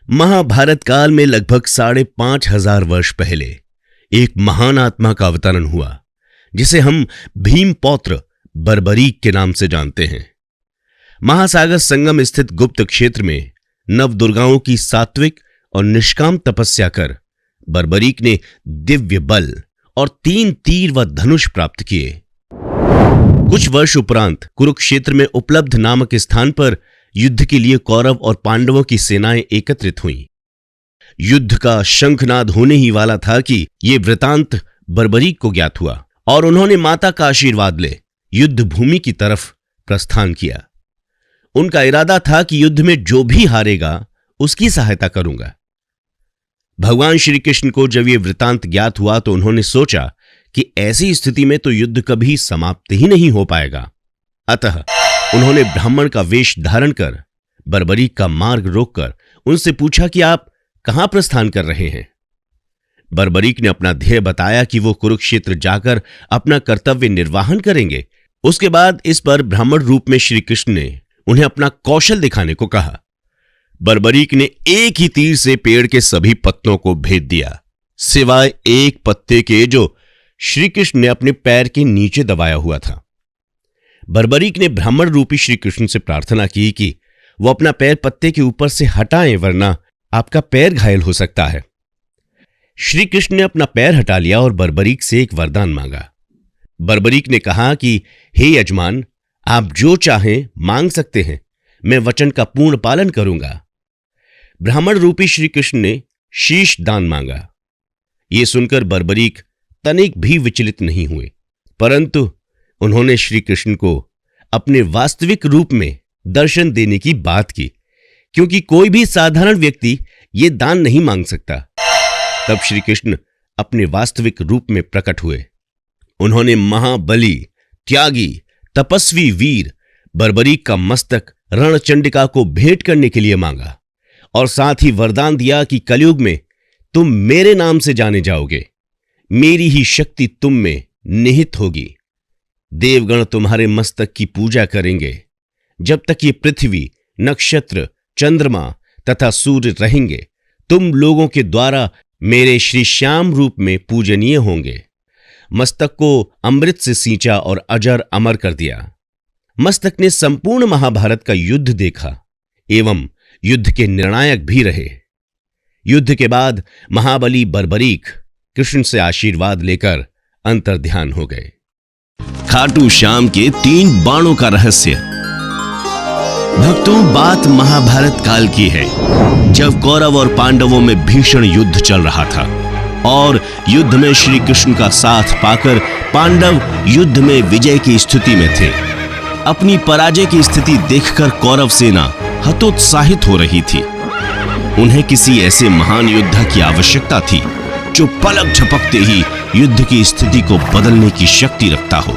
महाभारत काल में लगभग 5,500 वर्ष पहले एक महान आत्मा का अवतरण हुआ, जिसे हम भीम पौत्र बर्बरीक के नाम से जानते हैं। महासागर संगम स्थित गुप्त क्षेत्र में नवदुर्गाओं की सात्विक और निष्काम तपस्या कर बर्बरीक ने दिव्य बल और 3 तीर व धनुष प्राप्त किए। कुछ वर्ष उपरांत कुरुक्षेत्र में उपलब्ध नामक स्थान पर युद्ध के लिए कौरव और पांडवों की सेनाएं एकत्रित हुईं। युद्ध का शंखनाद होने ही वाला था कि यह वृतांत बर्बरीक को ज्ञात हुआ और उन्होंने माता का आशीर्वाद ले युद्ध भूमि की तरफ प्रस्थान किया। उनका इरादा था कि युद्ध में जो भी हारेगा उसकी सहायता करूंगा। भगवान श्री कृष्ण को जब यह वृतांत ज्ञात हुआ तो उन्होंने सोचा कि ऐसी स्थिति में तो युद्ध कभी समाप्त ही नहीं हो पाएगा। अतः उन्होंने ब्राह्मण का वेश धारण कर बर्बरीक का मार्ग रोककर उनसे पूछा कि आप कहां प्रस्थान कर रहे हैं। बर्बरीक ने अपना ध्येय बताया कि वो कुरुक्षेत्र जाकर अपना कर्तव्य निर्वाहन करेंगे। उसके बाद इस पर ब्राह्मण रूप में श्री कृष्ण ने उन्हें अपना कौशल दिखाने को कहा। बर्बरीक ने एक ही तीर से पेड़ के सभी पत्तों को भेद दिया, सिवाय एक पत्ते के जो श्री कृष्ण ने अपने पैर के नीचे दबाया हुआ था। बर्बरीक ने ब्राह्मण रूपी श्री कृष्ण से प्रार्थना की कि वो अपना पैर पत्ते के ऊपर से हटाएं, वरना आपका पैर घायल हो सकता है। श्री कृष्ण ने अपना पैर हटा लिया और बर्बरीक से एक वरदान मांगा। बर्बरीक ने कहा कि हे यजमान, आप जो चाहें मांग सकते हैं, मैं वचन का पूर्ण पालन करूंगा। ब्राह्मण रूपी श्री कृष्ण ने शीश दान मांगा। यह सुनकर बर्बरीक तनिक भी विचलित नहीं हुए, परंतु उन्होंने श्री कृष्ण को अपने वास्तविक रूप में दर्शन देने की बात की, क्योंकि कोई भी साधारण व्यक्ति यह दान नहीं मांग सकता। तब श्री कृष्ण अपने वास्तविक रूप में प्रकट हुए। उन्होंने महाबली, त्यागी, तपस्वी वीर बर्बरीक का मस्तक रणचंडिका को भेंट करने के लिए मांगा और साथ ही वरदान दिया कि कलयुग में तुम मेरे नाम से जाने जाओगे, मेरी ही शक्ति तुम में निहित होगी। देवगण तुम्हारे मस्तक की पूजा करेंगे। जब तक ये पृथ्वी, नक्षत्र, चंद्रमा तथा सूर्य रहेंगे, तुम लोगों के द्वारा मेरे श्री श्याम रूप में पूजनीय होंगे। मस्तक को अमृत से सींचा और अजर अमर कर दिया। मस्तक ने संपूर्ण महाभारत का युद्ध देखा एवं युद्ध के निर्णायक भी रहे। युद्ध के बाद महाबली बर्बरीक कृष्ण से आशीर्वाद लेकर अंतर्ध्यान हो गए। खाटू श्याम के 3 बाणों का रहस्य। भक्तों, बात महाभारत काल की है, जब कौरव और पांडवों में भीषण युद्ध चल रहा था और युद्ध में श्री कृष्ण का साथ पाकर पांडव युद्ध में विजय की स्थिति में थे। अपनी पराजय की स्थिति देखकर कौरव सेना हतोत्साहित हो रही थी। उन्हें किसी ऐसे महान योद्धा की आवश्यकता थी जो पलक झपकते ही युद्ध की स्थिति को बदलने की शक्ति रखता हो,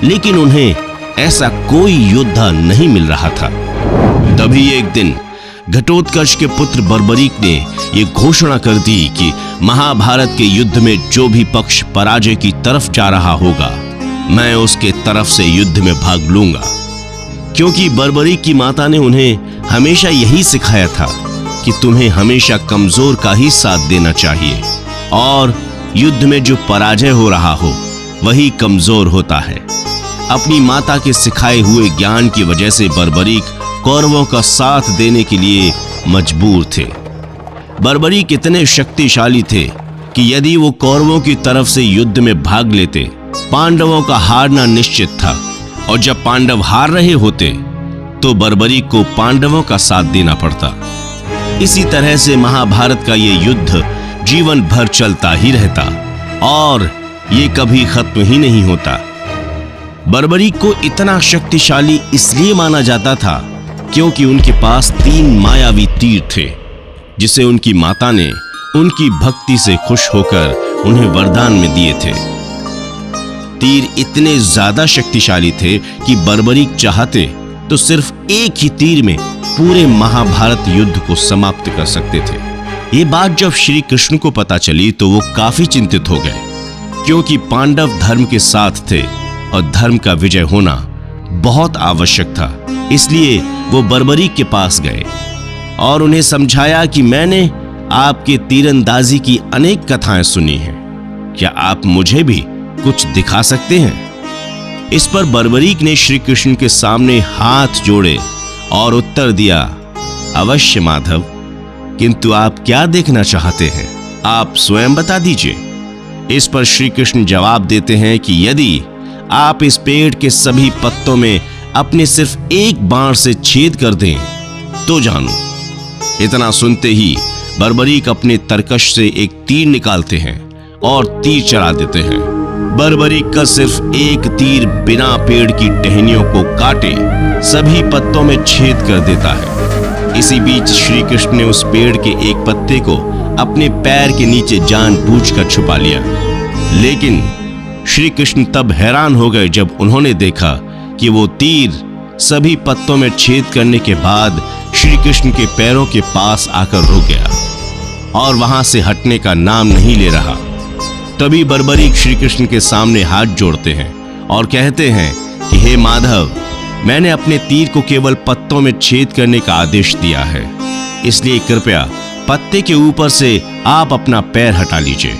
लेकिन उन्हें ऐसा कोई योद्धा नहीं मिल रहा था। तभी एक दिन घटोत्कच के पुत्र बर्बरीक ने यह घोषणा कर दी कि महाभारत के युद्ध में जो भी पक्ष पराजय की तरफ जा रहा होगा, मैं उसके तरफ से युद्ध में भाग लूंगा। क्योंकि बर्बरीक की माता ने उन्हें हमेशा यही सिखाया था कि तुम्हें हमेशा कमजोर का ही साथ देना चाहिए और युद्ध में जो पराजय हो रहा हो वही कमजोर होता है। अपनी माता के सिखाए हुए ज्ञान की वजह से बर्बरीक कौरवों का साथ देने के लिए मजबूर थे। बर्बरीक इतने शक्तिशाली थे कि यदि वो कौरवों की तरफ से युद्ध में भाग लेते, पांडवों का हारना निश्चित था और जब पांडव हार रहे होते तो बर्बरीक को पांडवों का साथ देना पड़ता। इसी तरह से महाभारत का ये युद्ध जीवन भर चलता ही रहता और ये कभी खत्म ही नहीं होता। बर्बरीक को इतना शक्तिशाली इसलिए माना जाता था क्योंकि उनके पास 3 मायावी तीर थे, जिसे उनकी माता ने उनकी भक्ति से खुश होकर उन्हें वरदान में दिए थे। तीर इतने ज्यादा शक्तिशाली थे कि बर्बरीक चाहते तो सिर्फ एक ही तीर में पूरे महाभारत युद्ध को समाप्त कर सकते थे। ये बात जब श्री कृष्ण को पता चली तो वो काफी चिंतित हो गए, क्योंकि पांडव धर्म के साथ थे और धर्म का विजय होना बहुत आवश्यक था। इसलिए वो बर्बरीक के पास गए और उन्हें समझाया कि मैंने आपके तीरंदाजी की अनेक कथाएं सुनी हैं, क्या आप मुझे भी कुछ दिखा सकते हैं? इस पर बर्बरीक ने श्री कृष्ण के सामने हाथ जोड़े और उत्तर दिया, अवश्य माधव, किंतु आप क्या देखना चाहते हैं, आप स्वयं बता दीजिए। इस पर श्री कृष्ण जवाब देते हैं कि यदि आप इस पेड़ के सभी पत्तों में अपने सिर्फ एक बाण से छेद कर दें तो जानू। इतना सुनते ही बर्बरीक अपने तरकश से एक तीर निकालते हैं और तीर चला देते हैं। बर्बरीक का सिर्फ एक तीर बिना पेड़ की टहनियों को काटे सभी पत्तों में छेद कर देता है। इसी बीच श्री कृष्ण ने उस पेड़ के एक पत्ते को अपने पैर के नीचे जानबूझकर छुपा लिया। लेकिन श्री कृष्ण तब हैरान हो गए जब उन्होंने देखा कि वो तीर सभी पत्तों में छेद करने के बाद श्री कृष्ण के पैरों के पास आकर रुक गया और वहां से हटने का नाम नहीं ले रहा। तभी बर्बरीक श्री कृष्ण के सामने हाथ जोड़ते हैं और कहते हैं कि हे माधव, मैंने अपने तीर को केवल पत्तों में छेद करने का आदेश दिया है, इसलिए कृपया पत्ते के ऊपर से आप अपना पैर हटा लीजिए।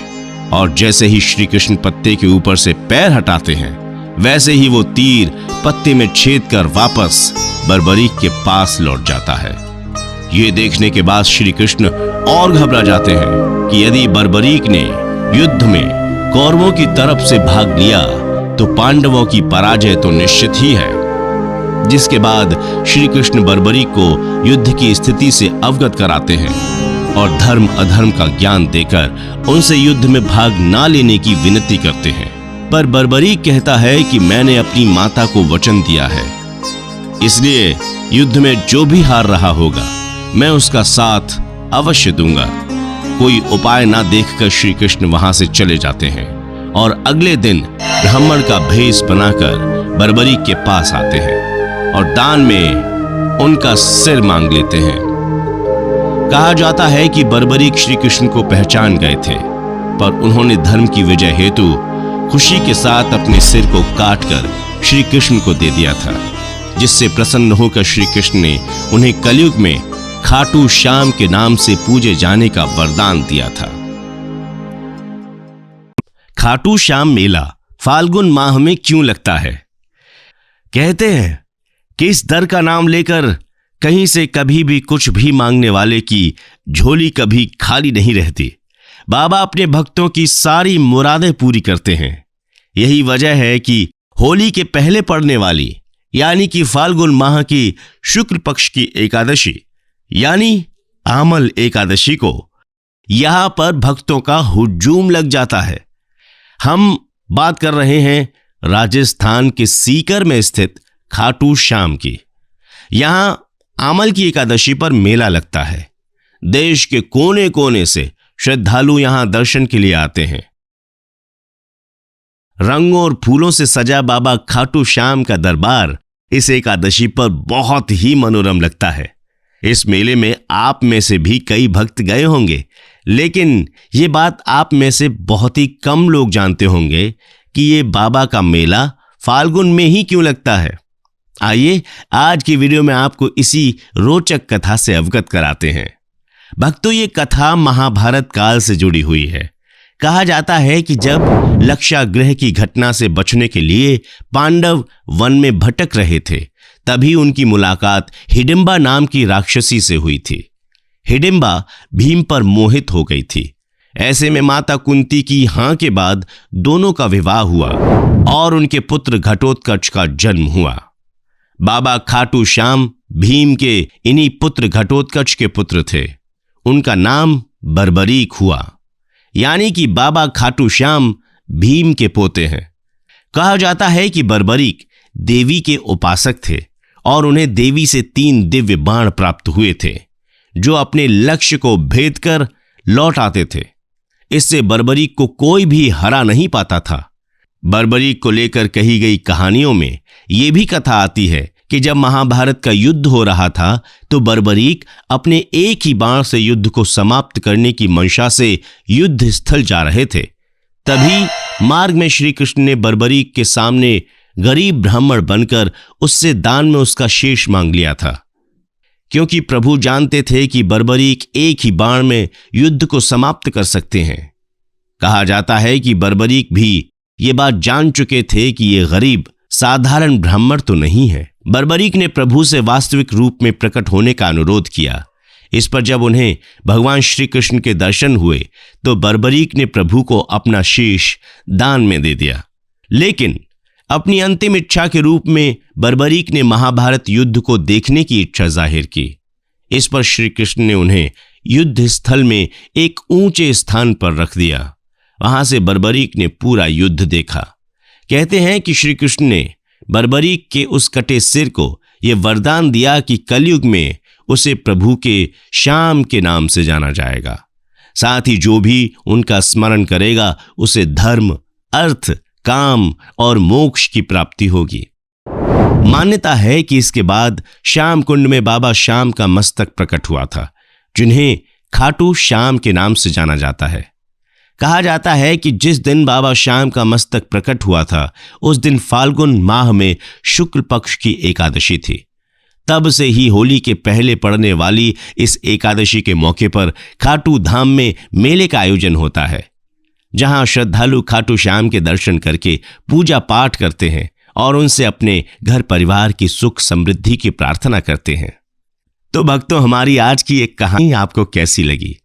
और जैसे ही श्री कृष्ण पत्ते के ऊपर से पैर हटाते हैं, वैसे ही वो तीर पत्ते में छेद कर वापस बर्बरीक के पास लौट जाता है। ये देखने के बाद श्री कृष्ण और घबरा जाते हैं कि यदि बर्बरीक ने युद्ध में कौरवों की तरफ से भाग लिया तो पांडवों की पराजय तो निश्चित ही है। जिसके बाद श्री कृष्ण बर्बरीक को युद्ध की स्थिति से अवगत कराते हैं और धर्म अधर्म का ज्ञान देकर उनसे युद्ध में भाग ना लेने की विनती करते हैं। पर बर्बरीक कहता है कि मैंने अपनी माता को वचन दिया है, इसलिए युद्ध में जो भी हार रहा होगा मैं उसका साथ अवश्य दूंगा। कोई उपाय ना देखकर श्री कृष्ण वहां से चले जाते हैं और अगले दिन ब्राह्मण का भेष बनाकर बर्बरीक के पास आते हैं और दान में उनका सिर मांग लेते हैं। कहा जाता है कि बर्बरीक श्री कृष्ण को पहचान गए थे, पर उन्होंने धर्म की विजय हेतु खुशी के साथ अपने सिर को काटकर श्री कृष्ण को दे दिया था, जिससे प्रसन्न होकर श्री कृष्ण ने उन्हें कलयुग में खाटू श्याम के नाम से पूजे जाने का वरदान दिया था। खाटू श्याम मेला फाल्गुन माह में क्यों लगता है? कहते हैं कि इस दर का नाम लेकर कहीं से कभी भी कुछ भी मांगने वाले की झोली कभी खाली नहीं रहती। बाबा अपने भक्तों की सारी मुरादें पूरी करते हैं। यही वजह है कि होली के पहले पड़ने वाली यानी कि फाल्गुन माह की शुक्ल पक्ष की एकादशी यानी आमल एकादशी को यहां पर भक्तों का हुजूम लग जाता है। हम बात कर रहे हैं राजस्थान के सीकर में स्थित खाटू श्याम की। यहां आमल की एकादशी पर मेला लगता है। देश के कोने कोने से श्रद्धालु यहां दर्शन के लिए आते हैं। रंगों और फूलों से सजा बाबा खाटू श्याम का दरबार इस एकादशी पर बहुत ही मनोरम लगता है। इस मेले में आप में से भी कई भक्त गए होंगे, लेकिन ये बात आप में से बहुत ही कम लोग जानते होंगे कि ये बाबा का मेला फाल्गुन में ही क्यों लगता है। आइए आज की वीडियो में आपको इसी रोचक कथा से अवगत कराते हैं। भक्तों, ये कथा महाभारत काल से जुड़ी हुई है। कहा जाता है कि जब लक्षागृह की घटना से बचने के लिए पांडव वन में भटक रहे थे, तभी उनकी मुलाकात हिडिंबा नाम की राक्षसी से हुई थी। हिडिंबा भीम पर मोहित हो गई थी। ऐसे में माता कुंती की हां के बाद दोनों का विवाह हुआ और उनके पुत्र घटोत्कच का जन्म हुआ। बाबा खाटू श्याम भीम के इन्हीं पुत्र घटोत्कच के पुत्र थे। उनका नाम बर्बरीक हुआ, यानी कि बाबा खाटू श्याम भीम के पोते हैं। कहा जाता है कि बर्बरीक देवी के उपासक थे और उन्हें देवी से 3 दिव्य बाण प्राप्त हुए थे, जो अपने लक्ष्य को भेद कर लौट आते थे। इससे बर्बरीक को कोई भी हरा नहीं पाता था। बर्बरीक को लेकर कही गई कहानियों में यह भी कथा आती है कि जब महाभारत का युद्ध हो रहा था तो बर्बरीक अपने एक ही बाण से युद्ध को समाप्त करने की मंशा से युद्ध स्थल जा रहे थे। तभी मार्ग में श्री कृष्ण ने बर्बरीक के सामने गरीब ब्राह्मण बनकर उससे दान में उसका शेष मांग लिया था। क्योंकि प्रभु जानते थे कि बर्बरीक एक ही बाण में युद्ध को समाप्त कर सकते हैं। कहा जाता है कि बर्बरीक भी ये बात जान चुके थे कि ये गरीब साधारण ब्राह्मण तो नहीं है। बर्बरीक ने प्रभु से वास्तविक रूप में प्रकट होने का अनुरोध किया। इस पर जब उन्हें भगवान श्री कृष्ण के दर्शन हुए तो बर्बरीक ने प्रभु को अपना शीश दान में दे दिया। लेकिन अपनी अंतिम इच्छा के रूप में बर्बरीक ने महाभारत युद्ध को देखने की इच्छा जाहिर की। इस पर श्री कृष्ण ने उन्हें युद्ध स्थल में एक ऊंचे स्थान पर रख दिया। वहां से बर्बरीक ने पूरा युद्ध देखा। कहते हैं कि श्री कृष्ण ने बर्बरीक के उस कटे सिर को यह वरदान दिया कि कलयुग में उसे प्रभु के श्याम के नाम से जाना जाएगा। साथ ही जो भी उनका स्मरण करेगा उसे धर्म, अर्थ, काम और मोक्ष की प्राप्ति होगी। मान्यता है कि इसके बाद श्याम कुंड में बाबा श्याम का मस्तक प्रकट हुआ था, जिन्हें खाटू श्याम के नाम से जाना जाता है। कहा जाता है कि जिस दिन बाबा श्याम का मस्तक प्रकट हुआ था उस दिन फाल्गुन माह में शुक्ल पक्ष की एकादशी थी। तब से ही होली के पहले पड़ने वाली इस एकादशी के मौके पर खाटू धाम में मेले का आयोजन होता है, जहां श्रद्धालु खाटू श्याम के दर्शन करके पूजा पाठ करते हैं और उनसे अपने घर परिवार की सुख समृद्धि की प्रार्थना करते हैं। तो भक्तों, हमारी आज की एक कहानी आपको कैसी लगी?